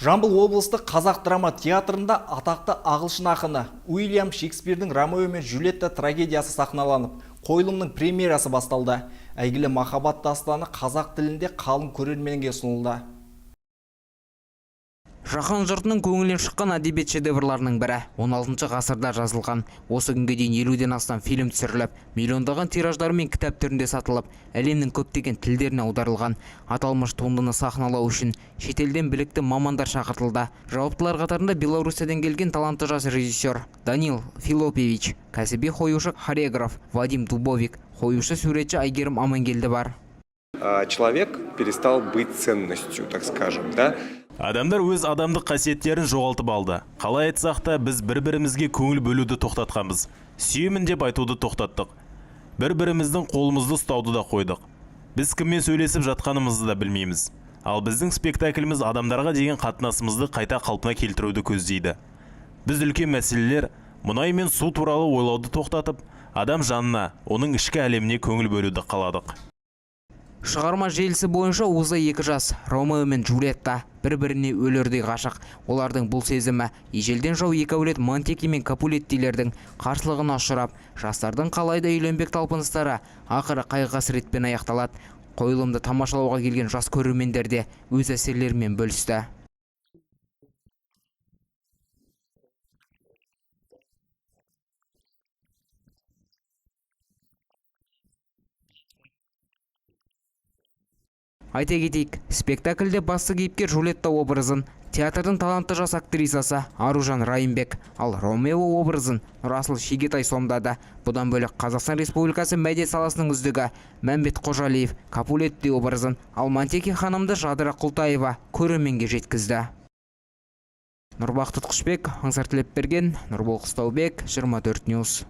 Жамбыл облыстық қазақ драма театрында атақты ағылшын ақыны Уильям Шекспирдің Ромео мен Джульетта трагедиясы сахналанып, қойылымның премьерасы басталды. Әйгілі махаббат дастаны қазақ тілінде қалың көрерменге ұсынылды. Жаһан жұртының көңілінен шыққан әдебиет шедеврларының бірі 16 ғасырда жазылған. Осы күнге дейін 50-ден астам фильм түсіріліп, миллиондаған тираждар мен кітап түрінде сатылып, әлемнің көптеген тілдеріне аударылған. Аталмыш туындыны сахналау үшін шетелден білікті мамандар шақыртылды. Жауаптылар қатарында Белоруссиядан келген талантты жас режиссер Данил Филопевич, кәсіби қоюшы хореограф Вадим Дубовик, қоюшы суретші Айгерім Амангелді бар. Человек перестал быть ценностью, так скажем, да? Адамдар өз адамдық қасиеттерін жоғалтып алды. Қалай айтсақ та біз бір-бірімізге көңіл бөлуді тоқтатқанбыз. Сүйемін деп айтуды тоқтаттық. Бір-біріміздің қолымызды ұстауды да қойдық. Біз кіммен сөйлесіп жатқанымызды да білмейміз. Ал біздің спектакліміз адамдарға деген қатынасымызды қайта қалпына келтіруді көздейді. Біз үлкен мәселелер, мұнай мен су туралы ойлауды тоқтатып, адам жанына, оның ішкі әлеміне көңіл бөлуді қаладық. Шығарма желісі бойынша осы екі жас, Ромео мен Джульетта, бір-біріне өлердей ғашық. Олардың бұл сезімі ежелден жау екі әулет Монтеки мен Капулеттилердің қарсылығына ұшырап, жастардың қалайда үйленбек талпыныстары ақыры қайғы-қасіретпен аяқталады. Қойылымды тамашалауға келген жас көрермендер де өз әсерлерімен бөлісті. Айта кетейік, спектакльде басты кейіпкер Джульетта образын театрдың талантты жас актрисасы Аружан Райымбек, ал Ромео образын Расыл Шегетай сомдады. Бұдан бөлек Қазақстан Республикасы мәдениет саласының үздігі Мәмбет Қожалиев Капулетти образын, ал Монтеки ханымды Жадыра Құлтаева көрерменге жеткізді. Нұрбақыт Тұтқышбек, Аңсар Тілепберген, Нұрбол Қыстаубек, 24 Ньюс.